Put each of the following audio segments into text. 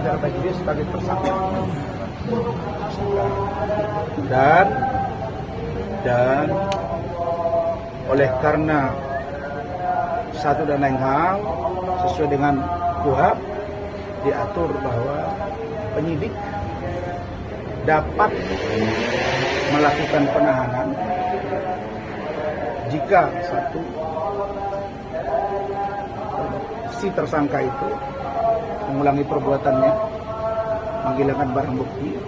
Fajar Bajiri sebagai tersangka. Dan oleh karena satu dan lain hal sesuai dengan KUHP diatur bahwa penyidik dapat melakukan penahanan jika satu si tersangka itu mengulangi perbuatannya, menghilangkan barang bukti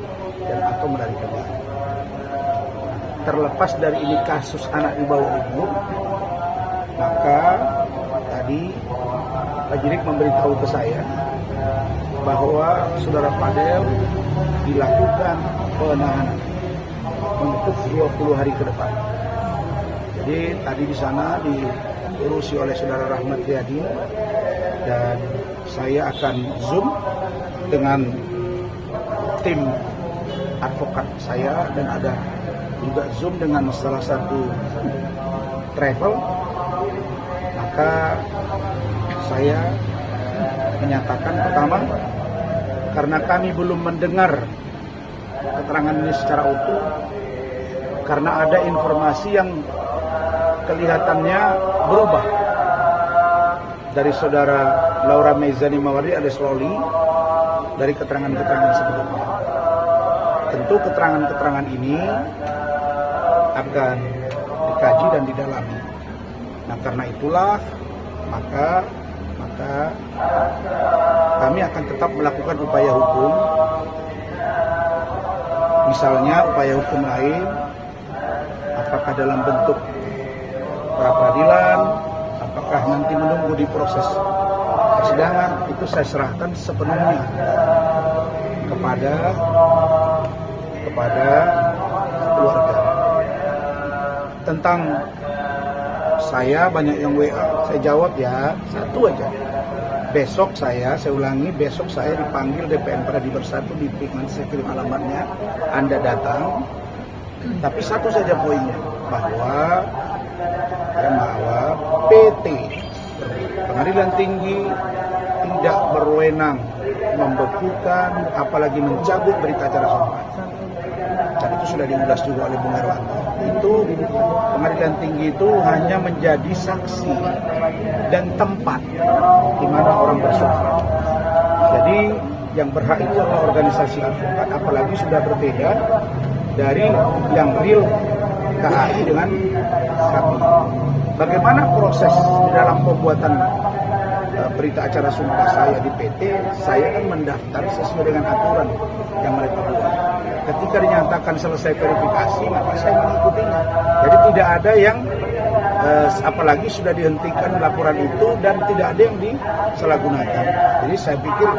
dan atau melarikan diri. Terlepas dari ini kasus anak di bawah umur, maka tadi Pak Jirik memberitahu ke saya bahwa saudara Fadel dilakukan penahanan untuk 20 hari ke depan. Jadi tadi di sana diurusi oleh saudara Rahmat Riyadi dan saya akan zoom dengan tim advokat saya dan ada juga zoom dengan salah satu travel. Maka saya menyatakan pertama, karena kami belum mendengar keterangan ini secara utuh, karena ada informasi yang kelihatannya berubah dari saudara Laura Meizani Mawardi alias Loli dari keterangan-keterangan sebelumnya. Tentu keterangan-keterangan ini akan dikaji dan didalami. Nah, karena itulah maka kami akan tetap melakukan upaya hukum. Misalnya upaya hukum lain, apakah dalam bentuk pra-peradilan, apakah nanti menunggu di proses persidangan, itu saya serahkan sepenuhnya kepada keluarga. Tentang saya banyak yang WA, saya jawab ya satu aja. Besok saya ulangi, besok saya dipanggil DPN Pradi Bersatu di PIK, nanti saya kirim alamatnya, Anda datang. Tapi satu saja poinnya, bahwa PT Pengadilan Tinggi tidak berwenang membekukan apalagi mencabut berita acara sumpah. Dan itu sudah diulas juga oleh Bung Herwanto. Itu Pengadilan Tinggi itu hanya menjadi saksi dan tempat di mana orang bersumpah. Jadi yang berhak itu adalah organisasi advokat, apalagi sudah berbeda dari yang real KAI dengan kami. Bagaimana proses di dalam pembuatan berita acara sumpah saya di PT, saya kan mendaftar sesuai dengan aturan yang mereka buat. Ketika dinyatakan selesai verifikasi, maka saya mengikutinya. Jadi tidak ada yang apalagi sudah dihentikan laporan itu dan tidak ada yang disalahgunakan. Jadi saya pikir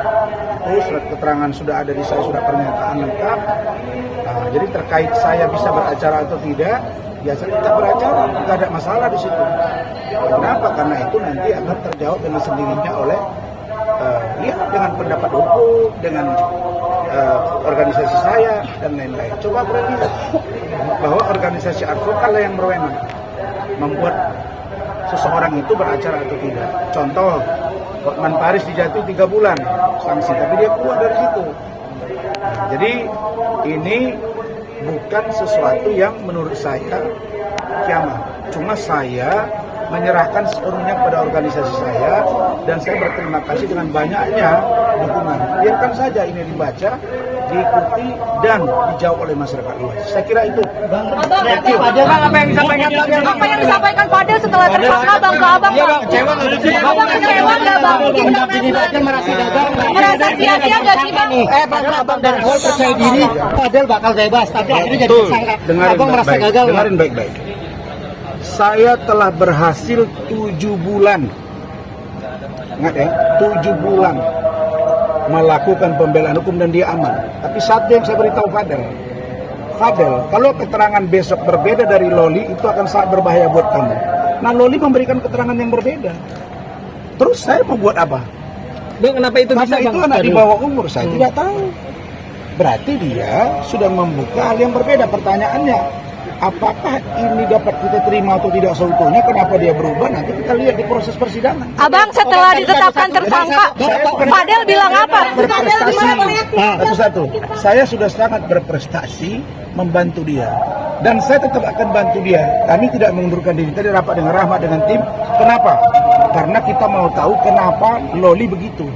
itu surat keterangan sudah ada di saya, sudah pernyataan lengkap. Jadi terkait saya bisa beracara atau tidak, ya saya tetap beracara, tidak ada masalah di situ. Kenapa? Karena itu nanti akan terjawab dengan sendirinya oleh dengan pendapat hukum, dengan organisasi saya dan lain-lain. Coba lihat bahwa organisasi advokat lah yang berwenang membuat seseorang itu beracara atau tidak. Contoh, Hotman Paris dijatuhi 3 bulan sanksi, tapi dia keluar dari situ. Jadi ini bukan sesuatu yang menurut saya kiamat. Cuma saya menyerahkan sepenuhnya kepada organisasi saya dan saya berterima kasih dengan banyaknya dukungan. Biarkan saja ini dibaca, diikuti dan dijawab oleh masyarakat luas. Saya kira itu. Apa yang disampaikan Fadel setelah tersangka Bang ke Abang? Abang kecewa nggak Bang? Merasa sia-sia nggak sih Bang? Abang dan Hol percaya diri Fadel bakal bebas, tapi akhirnya jadi tersangka. Abang merasa gagal. Dengarin baik-baik. Saya telah berhasil 7 bulan. Ingat ya, 7 bulan melakukan pembelaan hukum dan dia aman. Tapi satu yang saya beritahu Fadel, kalau keterangan besok berbeda dari Loli, itu akan sangat berbahaya buat kamu. Nah, Loli memberikan keterangan yang berbeda. Terus saya mau buat apa? Bang, kenapa itu Karena bisa, itu Bang? anak di bawah umur, saya tidak tahu. Berarti dia sudah membuka hal yang berbeda. Pertanyaannya, apakah ini dapat kita terima atau tidak seutuhnya, kenapa dia berubah, nanti kita lihat di proses persidangan. Abang setelah ditetapkan tersangka, Fadel bilang apa? Satu, saya sudah sangat berprestasi membantu dia, dan saya tetap akan bantu dia. Kami tidak mengundurkan diri. Tadi rapat dengan Rahmat dengan tim. Kenapa? Karena kita mau tahu kenapa Loli begitu.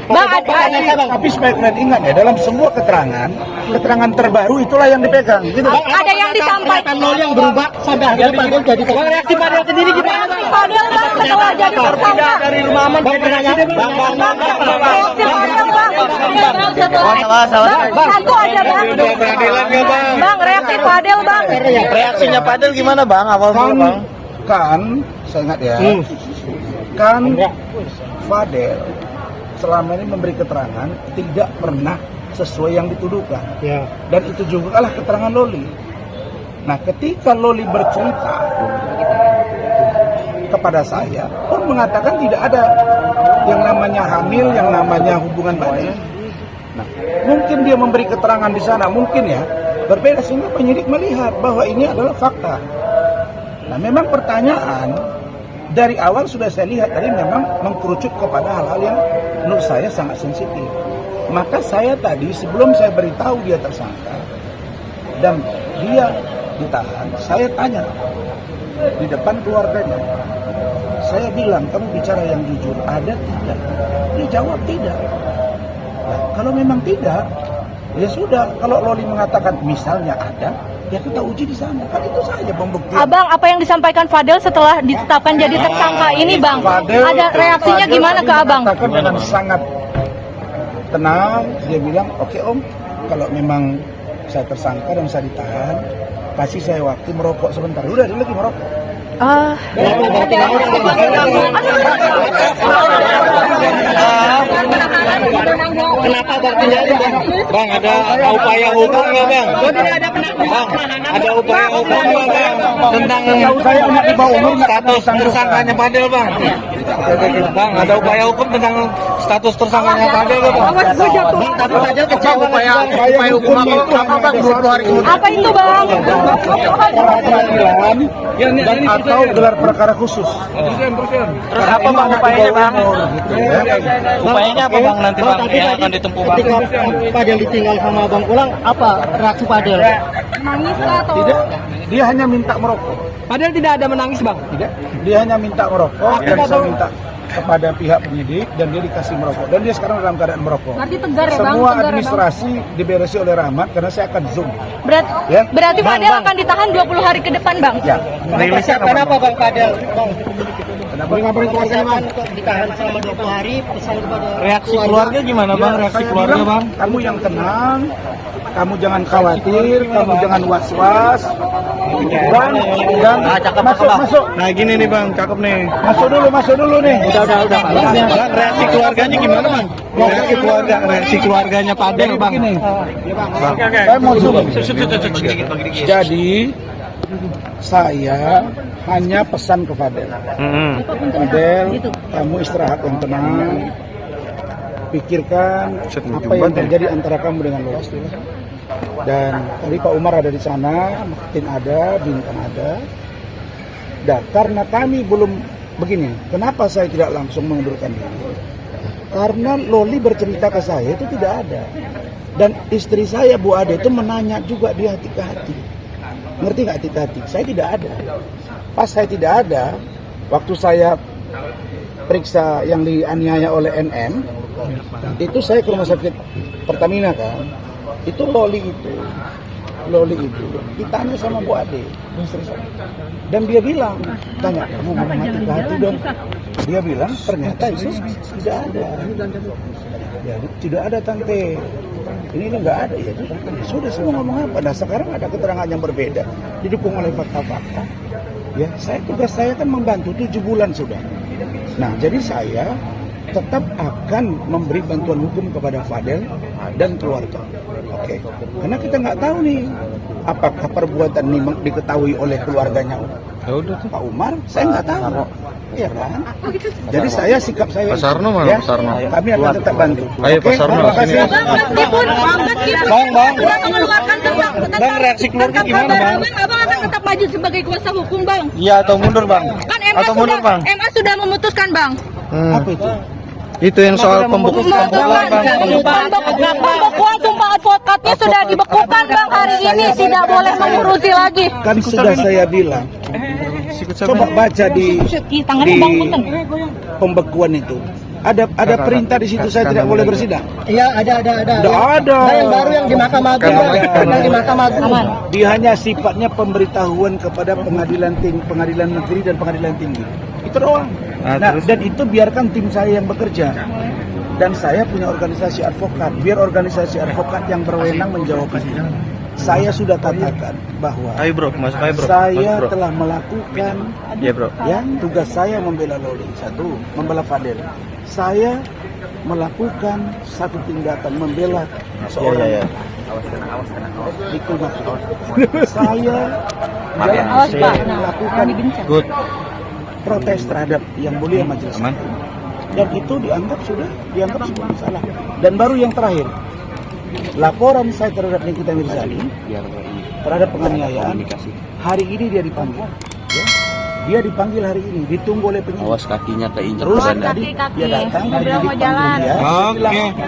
Bang, Tapi supaya kalian ingat ya, dalam semua keterangan terbaru itulah yang dipegang. Gitu. ada yang disampaikan Loli yang berubah sampai akhirnya Fadel jadi tersangka. Reaksi Fadel sendiri gimana? Fadel bang setelah jadi tersangka. Dari rumah aman bang pertanyaan bang. Reaksi Fadel bang. Satu aja bang. Bang, reaksi Fadel bang. Reaksinya Fadel gimana bang? Awal dulu bang. Kan, saya ingat ya, kan Fadel selama ini memberi keterangan tidak pernah sesuai yang dituduhkan. Ya. Dan itu juga lah keterangan Loli. Nah, ketika Loli bercerita kepada saya pun mengatakan tidak ada yang namanya hamil, yang namanya hubungan badan. Nah, mungkin dia memberi keterangan di sana, mungkin ya berbeda, sehingga penyidik melihat bahwa ini adalah fakta. Nah, memang pertanyaan dari awal sudah saya lihat tadi memang mengkerucut kepada hal-hal yang menurut saya sangat sensitif. Maka saya tadi sebelum saya beritahu dia tersangka dan dia ditahan, saya tanya di depan keluarganya. Saya bilang, kamu bicara yang jujur, ada tidak? Dia jawab tidak. Nah, kalau memang tidak, ya sudah. Kalau Loli mengatakan misalnya ada, ya kita uji di sana. Kan itu saja pembuktian. Abang, apa yang disampaikan Fadel setelah ditetapkan jadi tersangka ini bang? Ada reaksinya gimana ke abang? Mengatakan dengan sangat tenang, dia bilang, oke om, kalau memang saya tersangka dan saya ditahan, kasih saya waktu merokok sebentar. Udah, dia lagi merokok. Kenapa bang tidak bang? Bang ada upaya hukum nggak bang? Bang ada upaya hukum nggak bang? Tentang Saya anak di bawah umur nggak status tersangkanya Fadel bang? Bang ada upaya hukum tentang status tersangkanya Fadel nggak bang? Tapi Fadel kecewa upaya hukum apa bang? 20 hari kemudian. Apa itu bang? Peradilan dan atau gelar perkara khusus. Terus apa bang upayanya bang? Gitu, ya. Upayanya apa bang nanti bang yang akan ditempuh bang? ketika Fadel ditinggal sama Abang pulang, apa reaksi Fadel? Nangis kah atau? Tidak, dia hanya minta merokok. Fadel tidak ada menangis bang? Tidak, dia hanya minta merokok dan saya minta kepada pihak penyidik dan dia dikasih merokok dan dia sekarang dalam keadaan merokok. Berarti tegar ya bang? Semua Tegar ya, Bang? administrasi diberesi oleh Rahmat karena saya akan zoom. Ya. Berarti Fadel akan ditahan 20 hari ke depan bang? Ya. Rilisnya kenapa bang Fadel? Bang, Kenapa ngapain keluarganya bang? ditahan selama 20 hari, pesan kepada Reaksi keluarga gimana bang? Reaksi Saya keluarga bilang, bang? kamu yang tenang, kamu jangan khawatir, kamu jangan was-was. Dan masuk. Nah gini nih bang, cakep nih. Masuk dulu nih. udah. Bang reaksi keluarganya gimana bang? Reaksi keluarganya Fadel bang. Begini. Saya mau zoom. Jadi saya hanya pesan ke Fadel. Fadel, kamu istirahat yang tenang. Pikirkan apa yang terjadi antara kamu dengan Loli. Dan tadi Pak Umar ada di sana, Martin ada, Bintang ada. Dan karena kami belum begini, kenapa saya tidak langsung mengundurkan diri? Karena Loli bercerita ke saya itu tidak ada. Dan istri saya Bu Ade itu menanya juga di hati ke hati. Ngerti nggak hati ke hati? Saya tidak ada. Pas saya tidak ada, waktu saya periksa yang dianiaya oleh NM, itu saya ke rumah sakit Pertamina kan. Itu Loli itu ditanya sama Bu Ade dan dia bilang, tanya kamu mau mati ke hati dong, dia bilang ternyata itu tidak ada. Ya, tidak ada tante, ini nggak ada. Ya sudah, semua ngomong apa? Nah sekarang ada keterangan yang berbeda didukung oleh fakta-fakta. Ya tugas saya kan membantu 7 bulan sudah. Nah jadi saya tetap akan memberi bantuan hukum kepada Fadel dan keluarga. Oke, karena kita nggak tahu nih apakah perbuatan ini diketahui oleh keluarganya Pak Umar, saya nggak tahu. Iya kan? Jadi sikap saya. Pak Sarno mana? Ya, Pak Sarno. kami akan tetap bantu. Ayo, Pak Sarno, terima kasih. sini. Meskipun Bang. sudah mengeluarkan tentang Bang, reaksi keluarga gimana, Bang? Abang akan tetap maju sebagai kuasa hukum, Bang. Iya atau mundur, Bang? Kan Atau mundur, Bang? MA sudah memutuskan, Bang. Apa itu? Itu yang soal pembekuan, Pembekuan sumpah advokatnya sudah dibekukan, Bang, hari ini tidak boleh mengurusi lagi. Kan sudah saya bilang. Coba baca di pembekuan itu. Ada perintah di situ saya tidak boleh bersidang. Iya, ada. Tidak ada. Nah, yang baru yang di Mahkamah Agung, yang di Mahkamah Agung. Dia hanya sifatnya pemberitahuan kepada pengadilan negeri dan pengadilan tinggi. Itu doang. Nah, dan itu biarkan tim saya yang bekerja. Dan saya punya organisasi advokat. Biar organisasi advokat yang berwenang menjawab itu. Saya sudah katakan bahwa saya telah melakukan tugas saya membela Loli. Satu, membela Fadel. Saya melakukan satu tindakan membela seorang saya melakukan protes terhadap yang mulia majelis hakim. Dan itu dianggap sebuah salah. Dan baru yang terakhir, laporan saya terhadap Nikita Mirzani terhadap penganiayaan, hari ini dia dipanggil. Ya. Dia dipanggil hari ini, ditunggu oleh penyidik. Awas kakinya keinjak. Terus tadi dia datang, dia dipanggil dia.